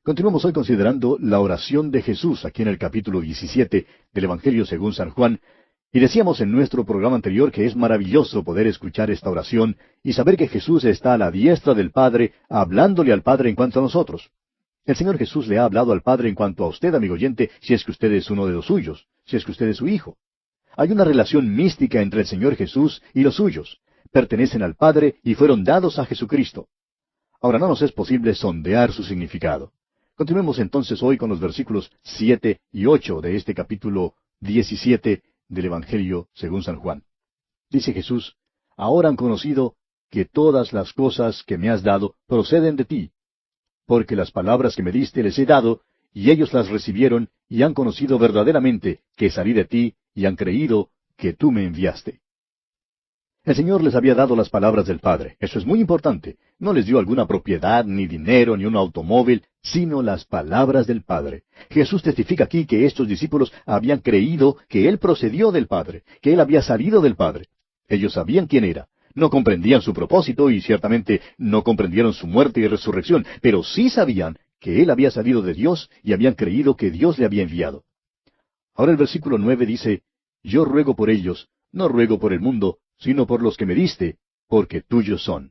Continuamos hoy considerando la oración de Jesús aquí en el capítulo 17 del Evangelio según San Juan, y decíamos en nuestro programa anterior que es maravilloso poder escuchar esta oración y saber que Jesús está a la diestra del Padre, hablándole al Padre en cuanto a nosotros. El Señor Jesús le ha hablado al Padre en cuanto a usted, amigo oyente, si es que usted es uno de los suyos, si es que usted es su hijo. Hay una relación mística entre el Señor Jesús y los suyos. Pertenecen al Padre y fueron dados a Jesucristo. Ahora no nos es posible sondear su significado. Continuemos entonces hoy con los versículos 7 y 8 de este capítulo 17 del Evangelio según San Juan. Dice Jesús: Ahora han conocido que todas las cosas que me has dado proceden de ti, porque las palabras que me diste les he dado, y ellos las recibieron, y han conocido verdaderamente que salí de ti, y han creído que tú me enviaste. El Señor les había dado las palabras del Padre. Eso es muy importante. No les dio alguna propiedad, ni dinero, ni un automóvil, sino las palabras del Padre. Jesús testifica aquí que estos discípulos habían creído que Él procedió del Padre, que Él había salido del Padre. Ellos sabían quién era. No comprendían su propósito y ciertamente no comprendieron su muerte y resurrección, pero sí sabían que Él había salido de Dios y habían creído que Dios le había enviado. Ahora el versículo 9 dice: Yo ruego por ellos, no ruego por el mundo, sino por los que me diste, porque tuyos son.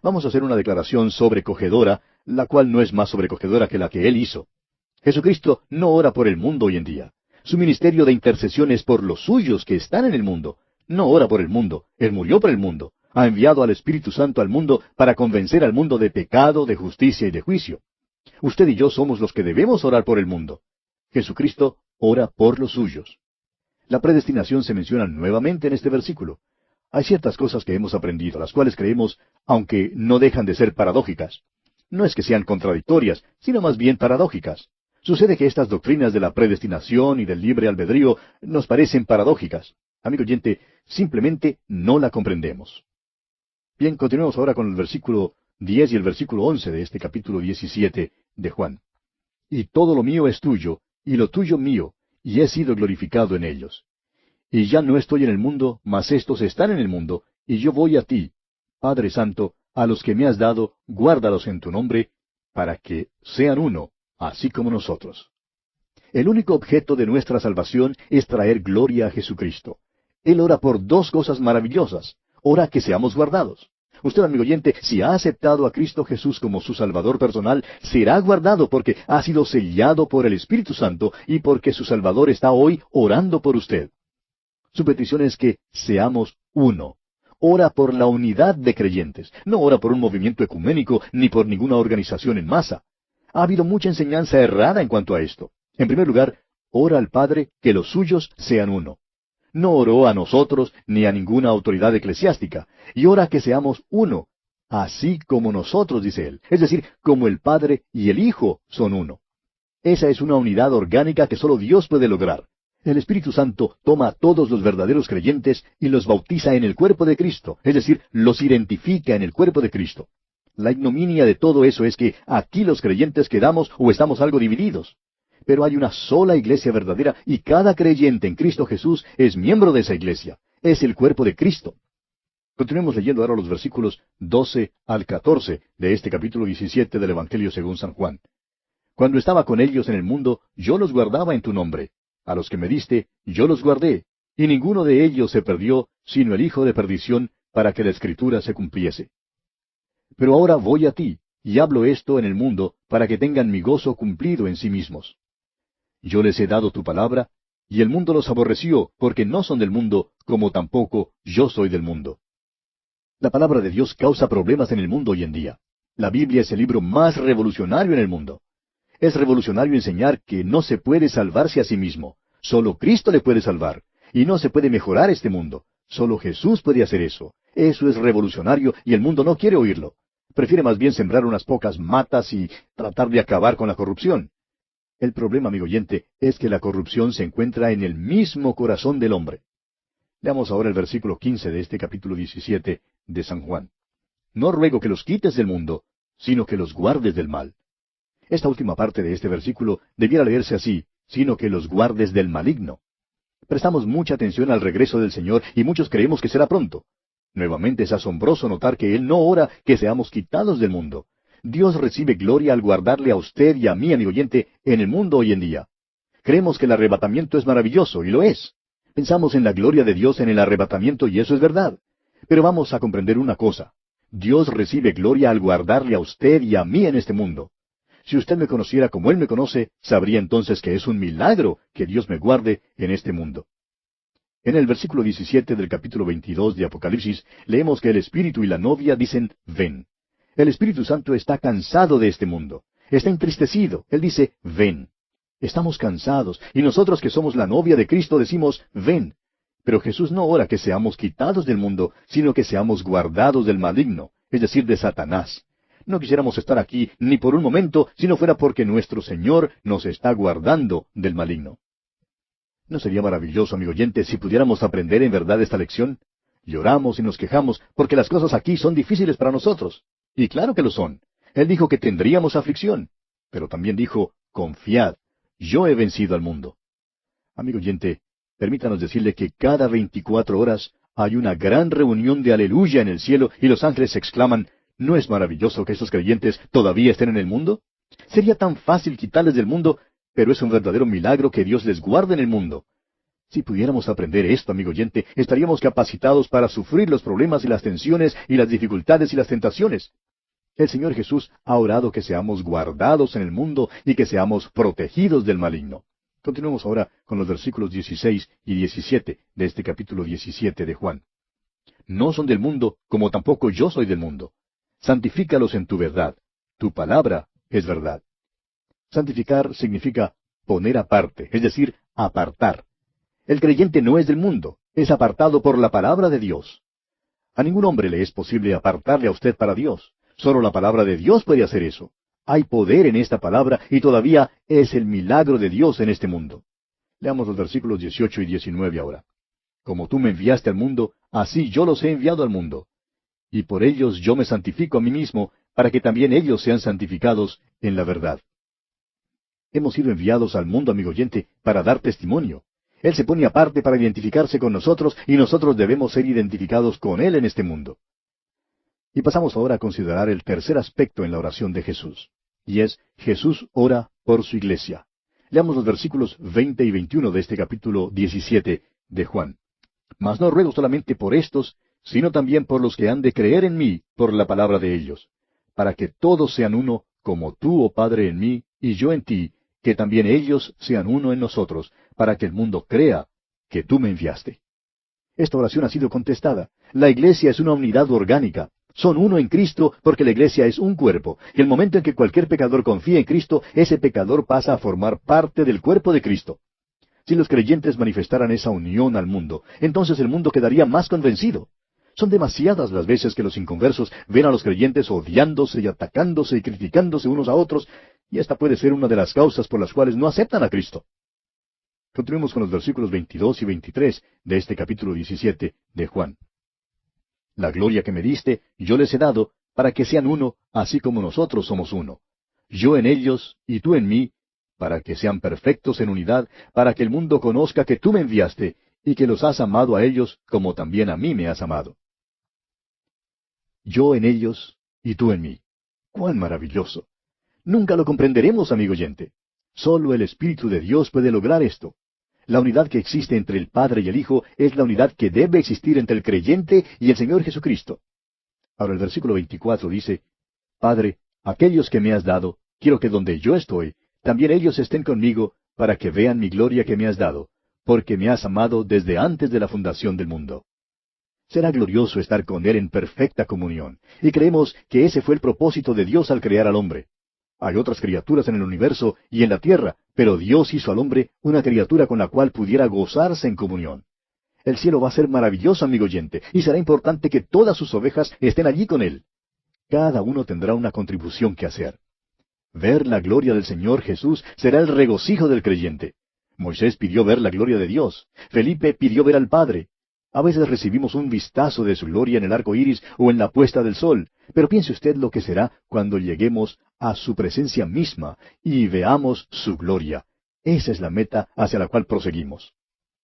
Vamos a hacer una declaración sobrecogedora, la cual no es más sobrecogedora que la que Él hizo. Jesucristo no ora por el mundo hoy en día. Su ministerio de intercesión es por los suyos que están en el mundo. No ora por el mundo. Él murió por el mundo. Ha enviado al Espíritu Santo al mundo para convencer al mundo de pecado, de justicia y de juicio. Usted y yo somos los que debemos orar por el mundo. Jesucristo ora por los suyos. La predestinación se menciona nuevamente en este versículo. Hay ciertas cosas que hemos aprendido, las cuales creemos, aunque no dejan de ser paradójicas. No es que sean contradictorias, sino más bien paradójicas. Sucede que estas doctrinas de la predestinación y del libre albedrío nos parecen paradójicas. Amigo oyente, simplemente no la comprendemos. Bien, continuemos ahora con el versículo 10 y el versículo 11 de este capítulo 17 de Juan. Y todo lo mío es tuyo, y lo tuyo mío, y he sido glorificado en ellos. Y ya no estoy en el mundo, mas éstos están en el mundo, y yo voy a ti. Padre Santo, a los que me has dado, guárdalos en tu nombre, para que sean uno, así como nosotros. El único objeto de nuestra salvación es traer gloria a Jesucristo. Él ora por dos cosas maravillosas. Ora que seamos guardados. Usted, amigo oyente, si ha aceptado a Cristo Jesús como su Salvador personal, será guardado porque ha sido sellado por el Espíritu Santo y porque su Salvador está hoy orando por usted. Su petición es que seamos uno. Ora por la unidad de creyentes. No ora por un movimiento ecuménico ni por ninguna organización en masa. Ha habido mucha enseñanza errada en cuanto a esto. En primer lugar, ora al Padre que los suyos sean uno. No oró a nosotros ni a ninguna autoridad eclesiástica, y ora que seamos uno, así como nosotros, dice él, es decir, como el Padre y el Hijo son uno. Esa es una unidad orgánica que solo Dios puede lograr. El Espíritu Santo toma a todos los verdaderos creyentes y los bautiza en el cuerpo de Cristo, es decir, los identifica en el cuerpo de Cristo. La ignominia de todo eso es que aquí los creyentes quedamos o estamos algo divididos. Pero hay una sola iglesia verdadera y cada creyente en Cristo Jesús es miembro de esa iglesia. Es el cuerpo de Cristo. Continuemos leyendo ahora los versículos 12 al 14 de este capítulo 17 del Evangelio según San Juan. Cuando estaba con ellos en el mundo, yo los guardaba en tu nombre. A los que me diste, yo los guardé, y ninguno de ellos se perdió, sino el hijo de perdición, para que la Escritura se cumpliese. Pero ahora voy a ti, y hablo esto en el mundo, para que tengan mi gozo cumplido en sí mismos. Yo les he dado tu palabra, y el mundo los aborreció, porque no son del mundo, como tampoco yo soy del mundo. La palabra de Dios causa problemas en el mundo hoy en día. La Biblia es el libro más revolucionario en el mundo. Es revolucionario enseñar que no se puede salvarse a sí mismo. Solo Cristo le puede salvar. Y no se puede mejorar este mundo. Solo Jesús puede hacer eso. Eso es revolucionario y el mundo no quiere oírlo. Prefiere más bien sembrar unas pocas matas y tratar de acabar con la corrupción. El problema, amigo oyente, es que la corrupción se encuentra en el mismo corazón del hombre. Leamos ahora el versículo 15 de este capítulo 17 de San Juan. No ruego que los quites del mundo, sino que los guardes del mal. Esta última parte de este versículo debiera leerse así, sino que los guardes del maligno. Prestamos mucha atención al regreso del Señor y muchos creemos que será pronto. Nuevamente es asombroso notar que Él no ora que seamos quitados del mundo. Dios recibe gloria al guardarle a usted y a mí, amigo oyente, en el mundo hoy en día. Creemos que el arrebatamiento es maravilloso, y lo es. Pensamos en la gloria de Dios en el arrebatamiento, y eso es verdad. Pero vamos a comprender una cosa. Dios recibe gloria al guardarle a usted y a mí en este mundo. Si usted me conociera como Él me conoce, sabría entonces que es un milagro que Dios me guarde en este mundo. En el versículo 17 del capítulo 22 de Apocalipsis, leemos que el Espíritu y la novia dicen, ven. El Espíritu Santo está cansado de este mundo. Está entristecido. Él dice, ven. Estamos cansados, y nosotros que somos la novia de Cristo decimos, ven. Pero Jesús no ora que seamos quitados del mundo, sino que seamos guardados del maligno, es decir, de Satanás. No quisiéramos estar aquí ni por un momento, si no fuera porque nuestro Señor nos está guardando del maligno. ¿No sería maravilloso, amigo oyente, si pudiéramos aprender en verdad esta lección? Lloramos y nos quejamos porque las cosas aquí son difíciles para nosotros. Y claro que lo son. Él dijo que tendríamos aflicción, pero también dijo, confiad, yo he vencido al mundo. Amigo oyente, permítanos decirle que cada 24 horas hay una gran reunión de aleluya en el cielo y los ángeles exclaman, ¿no es maravilloso que estos creyentes todavía estén en el mundo? Sería tan fácil quitarles del mundo, pero es un verdadero milagro que Dios les guarde en el mundo. Si pudiéramos aprender esto, amigo oyente, estaríamos capacitados para sufrir los problemas y las tensiones y las dificultades y las tentaciones. El Señor Jesús ha orado que seamos guardados en el mundo y que seamos protegidos del maligno. Continuemos ahora con los versículos 16 y 17 de este capítulo 17 de Juan. No son del mundo, como tampoco yo soy del mundo. Santifícalos en tu verdad. Tu palabra es verdad. Santificar significa poner aparte, es decir, apartar. El creyente no es del mundo, es apartado por la palabra de Dios. A ningún hombre le es posible apartarle a usted para Dios. Solo la palabra de Dios puede hacer eso. Hay poder en esta palabra y todavía es el milagro de Dios en este mundo. Leamos los versículos 18 y 19 ahora. Como tú me enviaste al mundo, así yo los he enviado al mundo. Y por ellos yo me santifico a mí mismo, para que también ellos sean santificados en la verdad. Hemos sido enviados al mundo, amigo oyente, para dar testimonio. Él se pone aparte para identificarse con nosotros y nosotros debemos ser identificados con Él en este mundo. Y pasamos ahora a considerar el tercer aspecto en la oración de Jesús. Y es, Jesús ora por su iglesia. Leamos los versículos 20 y 21 de este capítulo 17 de Juan. Mas no ruego solamente por estos, sino también por los que han de creer en mí por la palabra de ellos, para que todos sean uno, como tú, oh Padre, en mí, y yo en ti, que también ellos sean uno en nosotros, para que el mundo crea que tú me enviaste. Esta oración ha sido contestada. La iglesia es una unidad orgánica. Son uno en Cristo porque la iglesia es un cuerpo. Y el momento en que cualquier pecador confía en Cristo, ese pecador pasa a formar parte del cuerpo de Cristo. Si los creyentes manifestaran esa unión al mundo, entonces el mundo quedaría más convencido. Son demasiadas las veces que los inconversos ven a los creyentes odiándose y atacándose y criticándose unos a otros, y esta puede ser una de las causas por las cuales no aceptan a Cristo. Continuemos con los versículos 22 y 23 de este capítulo 17 de Juan. La gloria que me diste, yo les he dado, para que sean uno, así como nosotros somos uno. Yo en ellos, y tú en mí, para que sean perfectos en unidad, para que el mundo conozca que tú me enviaste, y que los has amado a ellos, como también a mí me has amado. Yo en ellos, y tú en mí. ¡Cuán maravilloso! Nunca lo comprenderemos, amigo oyente. Solo el Espíritu de Dios puede lograr esto. La unidad que existe entre el Padre y el Hijo es la unidad que debe existir entre el creyente y el Señor Jesucristo. Ahora el versículo 24 dice, Padre, aquellos que me has dado, quiero que donde yo estoy, también ellos estén conmigo, para que vean mi gloria que me has dado, porque me has amado desde antes de la fundación del mundo. Será glorioso estar con Él en perfecta comunión, y creemos que ese fue el propósito de Dios al crear al hombre. Hay otras criaturas en el universo y en la tierra, pero Dios hizo al hombre una criatura con la cual pudiera gozarse en comunión. El cielo va a ser maravilloso, amigo oyente, y será importante que todas sus ovejas estén allí con Él. Cada uno tendrá una contribución que hacer. Ver la gloria del Señor Jesús será el regocijo del creyente. Moisés pidió ver la gloria de Dios. Felipe pidió ver al Padre. A veces recibimos un vistazo de su gloria en el arco iris o en la puesta del sol, pero piense usted lo que será cuando lleguemos a su presencia misma y veamos su gloria. Esa es la meta hacia la cual proseguimos.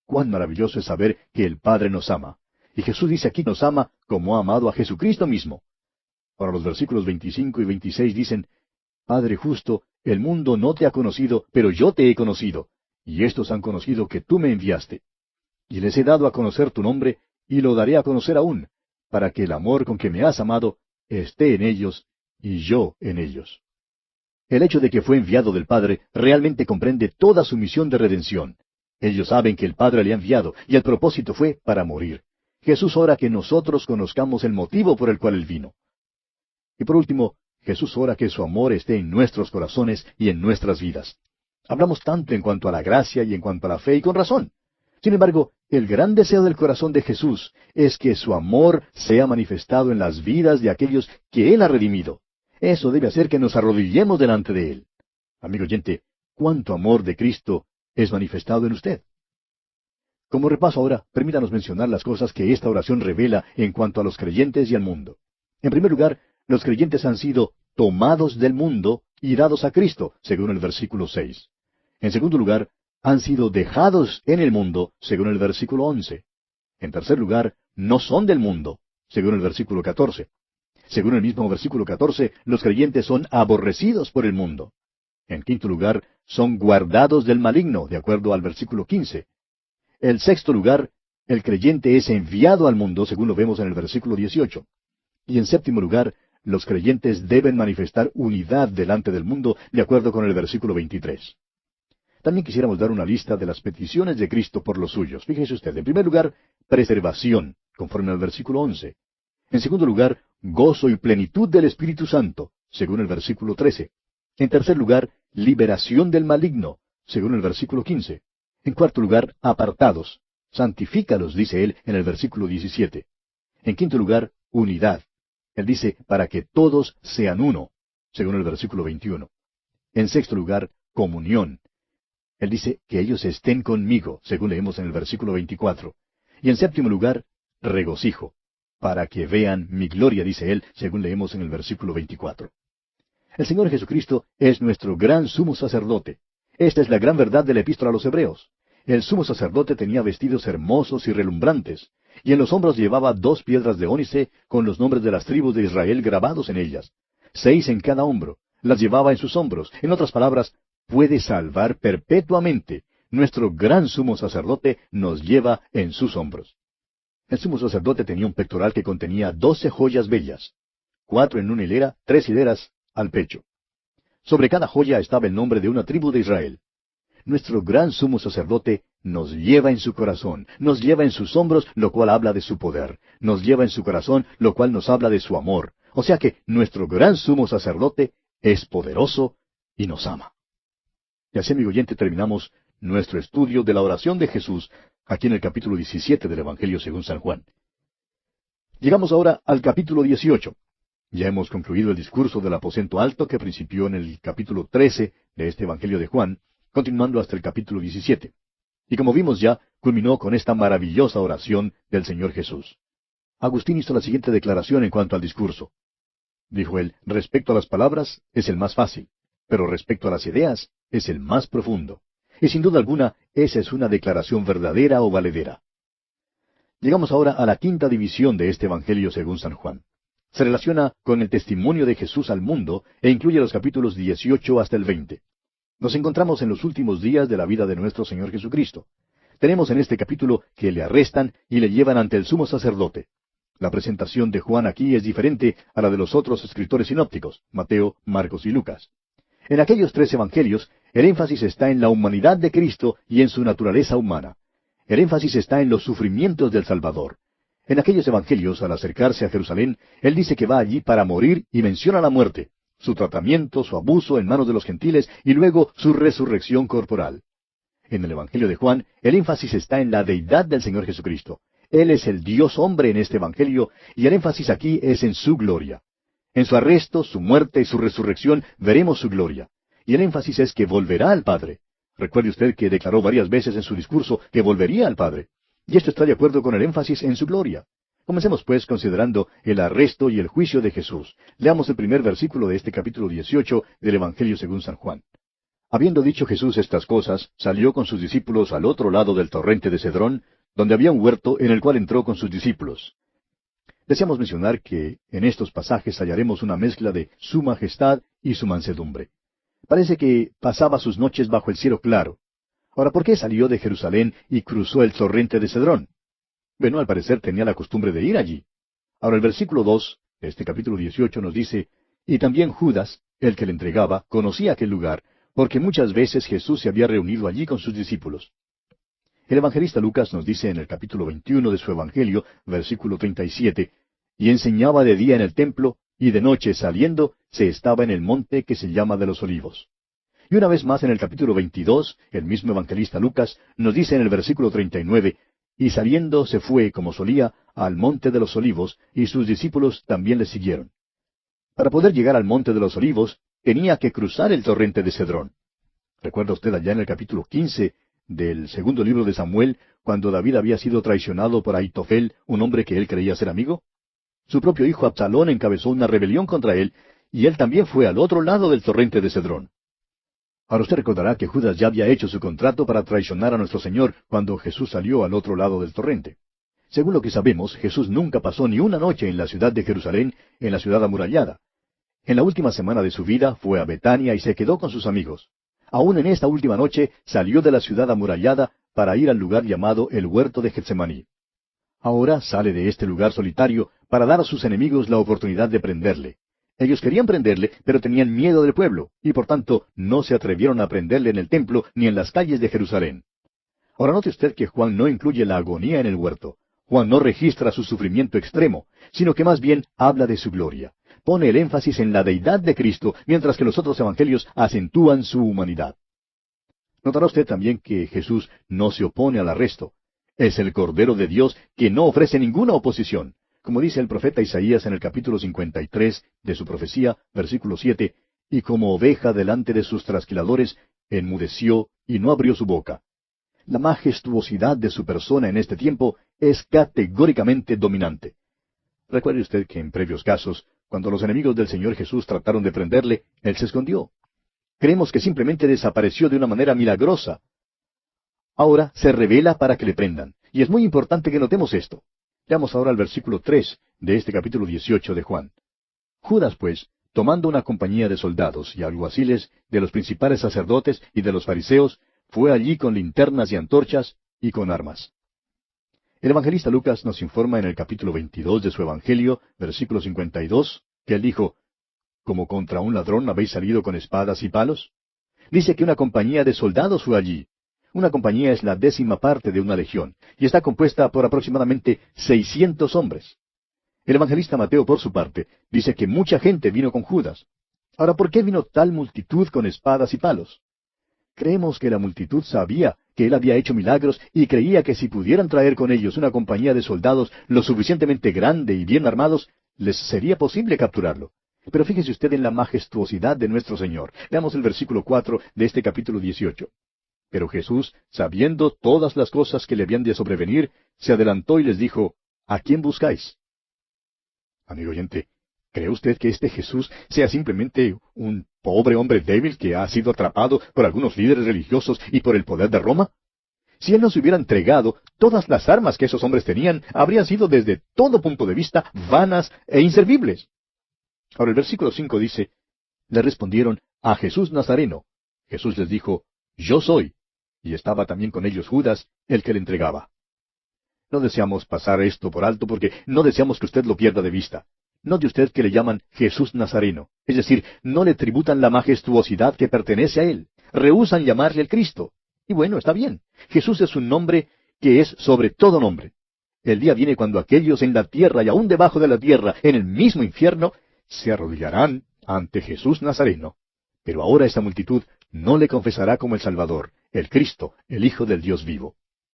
Cuán maravilloso es saber que el Padre nos ama. Y Jesús dice aquí nos ama como ha amado a Jesucristo mismo. Ahora los versículos 25 y 26 dicen, Padre justo, el mundo no te ha conocido, pero yo te he conocido, y estos han conocido que tú me enviaste. Y les he dado a conocer tu nombre, y lo daré a conocer aún, para que el amor con que me has amado esté en ellos, y yo en ellos. El hecho de que fue enviado del Padre realmente comprende toda su misión de redención. Ellos saben que el Padre le ha enviado, y el propósito fue para morir. Jesús ora que nosotros conozcamos el motivo por el cual Él vino. Y por último, Jesús ora que su amor esté en nuestros corazones y en nuestras vidas. Hablamos tanto en cuanto a la gracia y en cuanto a la fe, y con razón. Sin embargo, el gran deseo del corazón de Jesús es que su amor sea manifestado en las vidas de aquellos que Él ha redimido. Eso debe hacer que nos arrodillemos delante de Él. Amigo oyente, ¿cuánto amor de Cristo es manifestado en usted? Como repaso ahora, permítanos mencionar las cosas que esta oración revela en cuanto a los creyentes y al mundo. En primer lugar, los creyentes han sido tomados del mundo y dados a Cristo, según el versículo 6. En segundo lugar, han sido dejados en el mundo, según el versículo 11. En tercer lugar, no son del mundo, según el versículo 14. Según el mismo versículo 14, los creyentes son aborrecidos por el mundo. En quinto lugar, son guardados del maligno, de acuerdo al versículo 15. En sexto lugar, el creyente es enviado al mundo, según lo vemos en el versículo 18. Y en séptimo lugar, los creyentes deben manifestar unidad delante del mundo, de acuerdo con el versículo 23. También quisiéramos dar una lista de las peticiones de Cristo por los suyos. Fíjese usted, en primer lugar, preservación, conforme al versículo 11. En segundo lugar, gozo y plenitud del Espíritu Santo, según el versículo 13. En tercer lugar, liberación del maligno, según el versículo 15. En cuarto lugar, apartados. Santifícalos, dice él en el versículo 17. En quinto lugar, unidad. Él dice, para que todos sean uno, según el versículo 21. En sexto lugar, comunión. Él dice que ellos estén conmigo, según leemos en el versículo 24. Y en séptimo lugar, regocijo. Para que vean mi gloria, dice él, según leemos en el versículo 24. El Señor Jesucristo es nuestro gran sumo sacerdote. Esta es la gran verdad de la epístola a los Hebreos. El sumo sacerdote tenía vestidos hermosos y relumbrantes, y en los hombros llevaba 2 piedras de ónice con los nombres de las tribus de Israel grabados en ellas. 6 en cada hombro. Las llevaba en sus hombros. En otras palabras, puede salvar perpetuamente. Nuestro gran sumo sacerdote nos lleva en sus hombros. El sumo sacerdote tenía un pectoral que contenía 12 joyas bellas, 4 en una hilera, 3 hileras al pecho. Sobre cada joya estaba el nombre de una tribu de Israel. Nuestro gran sumo sacerdote nos lleva en su corazón, nos lleva en sus hombros, lo cual habla de su poder, nos lleva en su corazón, lo cual nos habla de su amor. O sea que nuestro gran sumo sacerdote es poderoso y nos ama. Y así, amigo oyente, terminamos nuestro estudio de la oración de Jesús aquí en el capítulo 17 del Evangelio según San Juan. Llegamos ahora al capítulo 18. Ya hemos concluido el discurso del aposento alto que principió en el capítulo 13 de este Evangelio de Juan, continuando hasta el capítulo 17. Y como vimos ya, culminó con esta maravillosa oración del Señor Jesús. Agustín hizo la siguiente declaración en cuanto al discurso. Dijo él, respecto a las palabras es el más fácil, pero respecto a las ideas es el más profundo. Y sin duda alguna, esa es una declaración verdadera o valedera. Llegamos ahora a la quinta división de este Evangelio según San Juan. Se relaciona con el testimonio de Jesús al mundo e incluye los capítulos 18 hasta el 20. Nos encontramos en los últimos días de la vida de nuestro Señor Jesucristo. Tenemos en este capítulo que le arrestan y le llevan ante el sumo sacerdote. La presentación de Juan aquí es diferente a la de los otros escritores sinópticos, Mateo, Marcos y Lucas. En aquellos 3 evangelios, el énfasis está en la humanidad de Cristo y en su naturaleza humana. El énfasis está en los sufrimientos del Salvador. En aquellos evangelios, al acercarse a Jerusalén, Él dice que va allí para morir y menciona la muerte, su tratamiento, su abuso en manos de los gentiles y luego su resurrección corporal. En el Evangelio de Juan, el énfasis está en la deidad del Señor Jesucristo. Él es el Dios hombre en este Evangelio y el énfasis aquí es en su gloria. En su arresto, su muerte y su resurrección veremos su gloria. Y el énfasis es que volverá al Padre. Recuerde usted que declaró varias veces en su discurso que volvería al Padre. Y esto está de acuerdo con el énfasis en su gloria. Comencemos pues considerando el arresto y el juicio de Jesús. Leamos el primer versículo de este capítulo 18 del Evangelio según San Juan. Habiendo dicho Jesús estas cosas, salió con sus discípulos al otro lado del torrente de Cedrón, donde había un huerto en el cual entró con sus discípulos. Deseamos mencionar que en estos pasajes hallaremos una mezcla de su majestad y su mansedumbre. Parece que pasaba sus noches bajo el cielo claro. Ahora, ¿por qué salió de Jerusalén y cruzó el torrente de Cedrón? Bueno, al parecer tenía la costumbre de ir allí. Ahora el versículo 2 de este capítulo 18 nos dice, y también Judas, el que le entregaba, conocía aquel lugar, porque muchas veces Jesús se había reunido allí con sus discípulos. El evangelista Lucas nos dice en el capítulo 21 de su Evangelio, versículo 37, y enseñaba de día en el templo, y de noche saliendo, se estaba en el monte que se llama de los Olivos. Y una vez más en el capítulo 22, el mismo evangelista Lucas nos dice en el versículo 39, y saliendo se fue, como solía, al monte de los Olivos, y sus discípulos también le siguieron. Para poder llegar al monte de los Olivos, tenía que cruzar el torrente de Cedrón. ¿Recuerda usted allá en el capítulo 15 del segundo libro de Samuel, cuando David había sido traicionado por Ahitofel, un hombre que él creía ser amigo? Su propio hijo Absalón encabezó una rebelión contra él, y él también fue al otro lado del torrente de Cedrón. Ahora usted recordará que Judas ya había hecho su contrato para traicionar a nuestro Señor cuando Jesús salió al otro lado del torrente. Según lo que sabemos, Jesús nunca pasó ni una noche en la ciudad de Jerusalén, en la ciudad amurallada. En la última semana de su vida fue a Betania y se quedó con sus amigos. Aún en esta última noche salió de la ciudad amurallada para ir al lugar llamado el huerto de Getsemaní. Ahora sale de este lugar solitario para dar a sus enemigos la oportunidad de prenderle. Ellos querían prenderle, pero tenían miedo del pueblo, y por tanto no se atrevieron a prenderle en el templo ni en las calles de Jerusalén. Ahora note usted que Juan no incluye la agonía en el huerto. Juan no registra su sufrimiento extremo, sino que más bien habla de su gloria. Pone el énfasis en la deidad de Cristo, mientras que los otros evangelios acentúan su humanidad. Notará usted también que Jesús no se opone al arresto. Es el Cordero de Dios que no ofrece ninguna oposición. Como dice el profeta Isaías en el capítulo 53 de su profecía, versículo 7, y como oveja delante de sus trasquiladores, enmudeció y no abrió su boca. La majestuosidad de su persona en este tiempo es categóricamente dominante. Recuerde usted que en previos casos, cuando los enemigos del Señor Jesús trataron de prenderle, Él se escondió. Creemos que simplemente desapareció de una manera milagrosa. Ahora se revela para que le prendan, y es muy importante que notemos esto. Veamos ahora el versículo 3 de este capítulo 18 de Juan. Judas, pues, tomando una compañía de soldados y alguaciles, de los principales sacerdotes y de los fariseos, fue allí con linternas y antorchas y con armas. El evangelista Lucas nos informa en el capítulo 22 de su Evangelio, versículo 52, que él dijo, ¿como contra un ladrón habéis salido con espadas y palos? Dice que una compañía de soldados fue allí. Una compañía es la 10ª parte de una legión, y está compuesta por aproximadamente 600 hombres. El evangelista Mateo, por su parte, dice que mucha gente vino con Judas. Ahora, ¿por qué vino tal multitud con espadas y palos? Creemos que la multitud sabía que él había hecho milagros y creía que si pudieran traer con ellos una compañía de soldados lo suficientemente grande y bien armados, les sería posible capturarlo. Pero fíjese usted en la majestuosidad de nuestro Señor. Veamos el versículo 4 de este capítulo 18. Pero Jesús, sabiendo todas las cosas que le habían de sobrevenir, se adelantó y les dijo, ¿a quién buscáis? Amigo oyente, ¿cree usted que este Jesús sea simplemente un pobre hombre débil que ha sido atrapado por algunos líderes religiosos y por el poder de Roma? Si él no se hubiera entregado, todas las armas que esos hombres tenían habrían sido desde todo punto de vista vanas e inservibles. Ahora el versículo 5 dice, le respondieron, a Jesús Nazareno. Jesús les dijo, yo soy. Y estaba también con ellos Judas, el que le entregaba. No deseamos pasar esto por alto porque no deseamos que usted lo pierda de vista. Note usted que le llaman Jesús Nazareno, es decir, no le tributan la majestuosidad que pertenece a él. Rehúsan llamarle el Cristo. Y bueno, está bien. Jesús es un nombre que es sobre todo nombre. El día viene cuando aquellos en la tierra y aún debajo de la tierra, en el mismo infierno, se arrodillarán ante Jesús Nazareno. Pero ahora esta multitud no le confesará como el Salvador, el Cristo, el Hijo del Dios vivo.